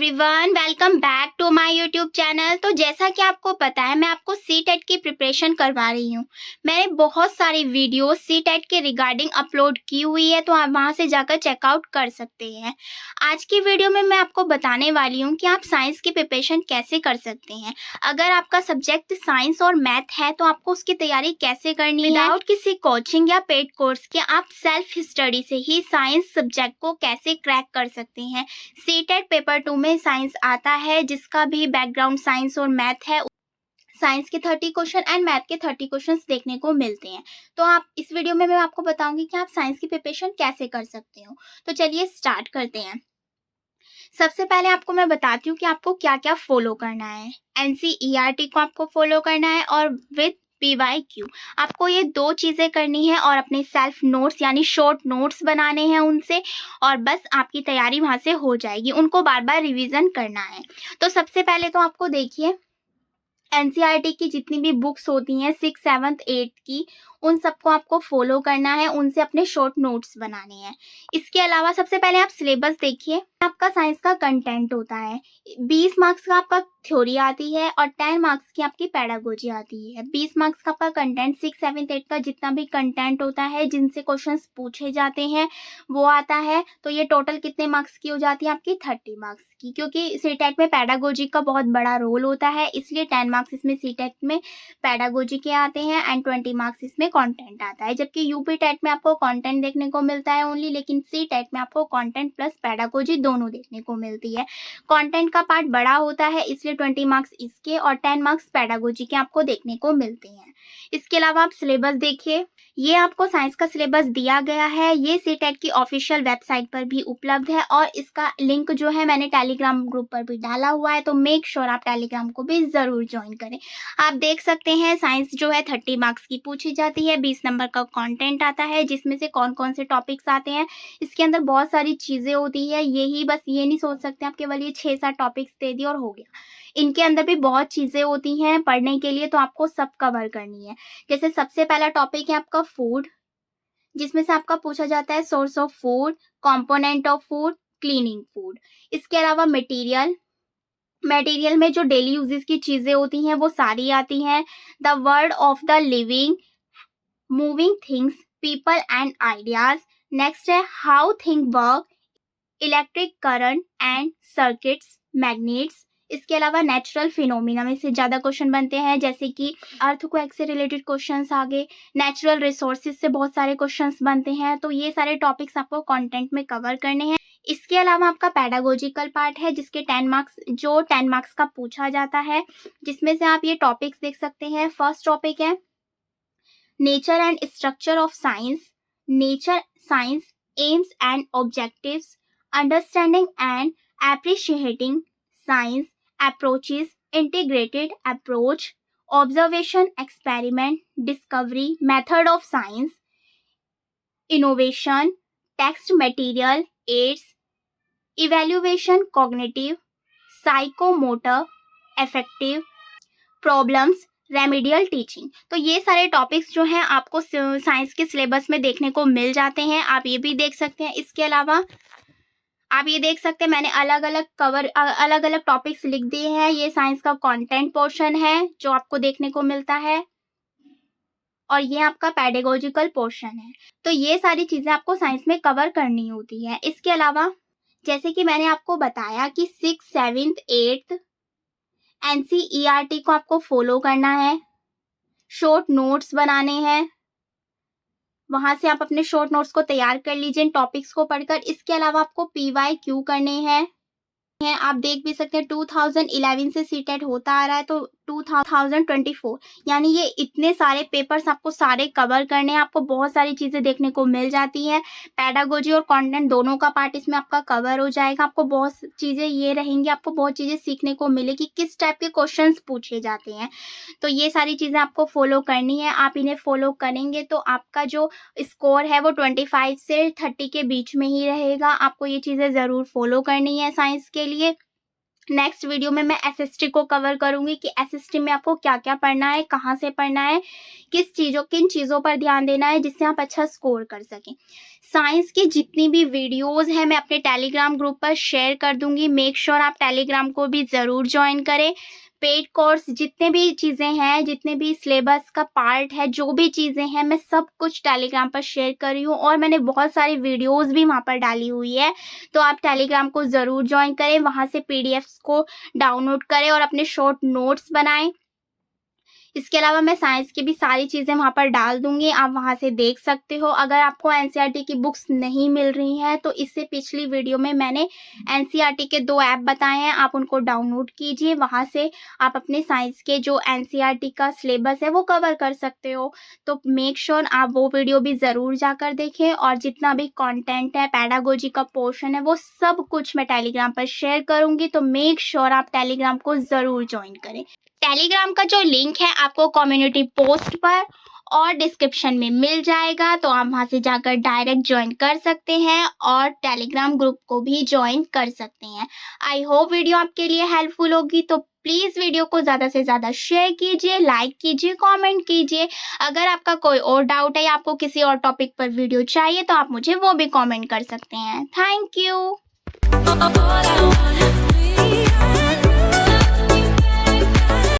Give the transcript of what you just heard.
Everyone, welcome back to my YouTube channel. तो जैसा कि आपको पता है, मैं आपको सी टेट की प्रिपरेशन करवा रही हूँ। मैंने बहुत सारी वीडियो सी टेट के रिगार्डिंग अपलोड की हुई है, तो आप वहाँ से जाकर चेकआउट कर सकते हैं। आज की वीडियो में मैं आपको बताने वाली हूँ कि आप साइंस की प्रिपरेशन कैसे कर सकते हैं। अगर आपका सब्जेक्ट साइंस और मैथ है तो आपको उसकी तैयारी कैसे करनी है। विदाउट किसी कोचिंग या पेड कोर्स के आप सेल्फ स्टडी से ही साइंस सब्जेक्ट को कैसे क्रैक कर सकते हैं। सीटेट पेपर 2 में साइंस आता है, जिसका भी बैकग्राउंड साइंस और मैथ है। साइंस के 30 क्वेश्चन एंड मैथ के 30 क्वेश्चंस देखने को मिलते हैं। तो आप इस वीडियो में मैं आपको बताऊंगी कि आप साइंस की प्रिपरेशन कैसे कर सकते हो। तो चलिए स्टार्ट करते हैं। सबसे पहले आपको मैं बताती हूँ कि आपको क्या क्या फॉलो करना है। एनसीईआरटी को आपको फॉलो करना है और विद PYQ आपको ये दो चीज़ें करनी है और अपने सेल्फ नोट्स यानी शॉर्ट नोट्स बनाने हैं उनसे, और बस आपकी तैयारी वहाँ से हो जाएगी। उनको बार बार रिवीजन करना है। तो सबसे पहले तो आपको देखिए, एनसीईआरटी की जितनी भी बुक्स होती हैं 6, 7, 8 की, उन सबको आपको फॉलो करना है, उनसे अपने शॉर्ट नोट्स बनाने हैं। इसके अलावा सबसे पहले आप सिलेबस देखिए। आपका साइंस का कंटेंट होता है, 20 मार्क्स का आपका थ्योरी आती है और 10 मार्क्स की आपकी पेडागोजी आती है। 20 मार्क्स का आपका कंटेंट 6, 7, 8 का जितना भी कंटेंट होता है, जिनसे क्वेश्चंस पूछे जाते हैं, वो आता है। तो ये टोटल कितने मार्क्स की हो जाती है आपकी? 30 मार्क्स की, क्योंकि सीटेट में पेडागोजी का बहुत बड़ा रोल होता है, इसलिए 10 मार्क्स इसमें सीटेट में पेडागोजी के आते हैं एंड 20 मार्क्स इसमें कंटेंट आता है। जबकि यूपी टेट में आपको कंटेंट देखने को मिलता है ओनली, लेकिन सी टेट में आपको कंटेंट प्लस पेडागोजी दोनों देखने को मिलती है। कंटेंट का पार्ट बड़ा होता है, इसलिए 20 मार्क्स इसके और 10 मार्क्स पेडागोजी के आपको देखने को मिलते हैं। इसके अलावा आप सिलेबस देखिए। ये आपको साइंस का सिलेबस दिया गया है, ये सीटेट की ऑफिशियल वेबसाइट पर भी उपलब्ध है और इसका लिंक जो है मैंने टेलीग्राम ग्रुप पर भी डाला हुआ है, तो मेक श्योर आप टेलीग्राम को भी ज़रूर ज्वाइन करें। आप देख सकते हैं साइंस जो है 30 मार्क्स की पूछी जाती है, 20 नंबर का कंटेंट आता है, जिसमें से कौन कौन से टॉपिक्स आते हैं। इसके अंदर बहुत सारी चीज़ें होती है, यही बस ये नहीं सोच सकते आप केवल ये 6-7 टॉपिक्स दे दिए और हो गया। इनके अंदर भी बहुत चीज़ें होती हैं पढ़ने के लिए, तो आपको सब कवर करनी है। जैसे सबसे पहला टॉपिक है आपका फूड, जिसमें से आपका पूछा जाता है source of food, component of food, cleaning food. इसके अलावा मटेरियल, मटेरियल में जो डेली यूजेस की चीज़ें होती हैं वो सारी आती हैं। The world of the living, moving things, people and ideas. Next है how thing work, electric current and circuits, magnets. इसके अलावा नेचुरल फिनोमिना में से ज़्यादा क्वेश्चन बनते हैं, जैसे कि अर्थक्वेक से रिलेटेड क्वेश्चंस आ गए, नेचुरल रिसोर्सेज से बहुत सारे क्वेश्चंस बनते हैं। तो ये सारे टॉपिक्स आपको कंटेंट में कवर करने हैं। इसके अलावा आपका पेडागोजिकल पार्ट है, जिसके 10 मार्क्स, जो 10 मार्क्स का पूछा जाता है, जिसमें से आप ये टॉपिक्स देख सकते हैं। फर्स्ट टॉपिक है nature and structure of science, nature science AIIMS and objectives, understanding and appreciating science approaches, integrated approach, observation, experiment, discovery, method of science, innovation, text material, aids, evaluation, cognitive, psychomotor, affective, problems, remedial teaching. तो ये सारे topics जो हैं आपको science के syllabus में देखने को मिल जाते हैं, आप ये भी देख सकते हैं। इसके अलावा आप ये देख सकते हैं मैंने अलग अलग टॉपिक्स लिख दिए हैं। ये साइंस का कंटेंट पोर्शन है जो आपको देखने को मिलता है, और ये आपका पेडागोजिकल पोर्शन है। तो ये सारी चीज़ें आपको साइंस में कवर करनी होती है। इसके अलावा जैसे कि मैंने आपको बताया कि 6, 7, 8 एनसीईआरटी को आपको फॉलो करना है, शॉर्ट नोट्स बनाने हैं, वहां से आप अपने शॉर्ट नोट्स को तैयार कर लीजिए इन टॉपिक्स को पढ़कर। इसके अलावा आपको PYQ करने हैं। आप देख भी सकते हैं 2011 से सीटेट होता आ रहा है, तो 2024 यानी ये इतने सारे पेपर्स आपको सारे कवर करने हैं। आपको बहुत सारी चीज़ें देखने को मिल जाती हैं, पेडागोजी और कंटेंट दोनों का पार्ट इसमें आपका कवर हो जाएगा। आपको बहुत चीज़ें ये रहेंगी, आपको बहुत चीज़ें सीखने को मिलेगी किस टाइप के क्वेश्चंस पूछे जाते हैं। तो ये सारी चीज़ें आपको फॉलो करनी है। आप इन्हें फॉलो करेंगे तो आपका जो स्कोर है वो 25 से 30 के बीच में ही रहेगा। आपको ये चीज़ें ज़रूर फॉलो करनी है साइंस के लिए। नेक्स्ट वीडियो में मैं एसएसटी को कवर करूंगी कि एसएसटी में आपको क्या क्या पढ़ना है, कहाँ से पढ़ना है, किन चीज़ों पर ध्यान देना है जिससे आप अच्छा स्कोर कर सकें। साइंस की जितनी भी वीडियोस हैं मैं अपने टेलीग्राम ग्रुप पर शेयर कर दूंगी। मेक श्योर आप टेलीग्राम को भी ज़रूर ज्वाइन करें। पेड कोर्स जितने भी चीज़ें हैं, जितने भी सिलेबस का पार्ट है, जो भी चीज़ें हैं, मैं सब कुछ टेलीग्राम पर शेयर कर रही हूँ और मैंने बहुत सारी वीडियोस भी वहाँ पर डाली हुई है। तो आप टेलीग्राम को ज़रूर ज्वाइन करें, वहाँ से पीडीएफ्स को डाउनलोड करें और अपने शॉर्ट नोट्स बनाएं। इसके अलावा मैं साइंस की भी सारी चीज़ें वहाँ पर डाल दूँगी, आप वहाँ से देख सकते हो। अगर आपको एनसीईआरटी की बुक्स नहीं मिल रही हैं तो इससे पिछली वीडियो में मैंने एनसीईआरटी के 2 ऐप बताए हैं, आप उनको डाउनलोड कीजिए। वहाँ से आप अपने साइंस के जो एनसीईआरटी का सिलेबस है वो कवर कर सकते हो। तो मेक श्योर आप वो वीडियो भी ज़रूर जाकर देखें और जितना भी कंटेंट है, पेडागोजी का पोर्शन है, वो सब कुछ मैं टेलीग्राम पर शेयर करूँगी। तो मेक श्योर आप टेलीग्राम को ज़रूर ज्वाइन करें। टेलीग्राम का जो लिंक है आपको कम्युनिटी पोस्ट पर और डिस्क्रिप्शन में मिल जाएगा, तो आप वहाँ से जाकर डायरेक्ट ज्वाइन कर सकते हैं और टेलीग्राम ग्रुप को भी ज्वाइन कर सकते हैं। आई होप वीडियो आपके लिए हेल्पफुल होगी, तो प्लीज़ वीडियो को ज़्यादा से ज़्यादा शेयर कीजिए, लाइक कीजिए, कमेंट कीजिए। अगर आपका कोई और डाउट है या आपको किसी और टॉपिक पर वीडियो चाहिए तो आप मुझे वो भी कमेंट कर सकते हैं। Thank you.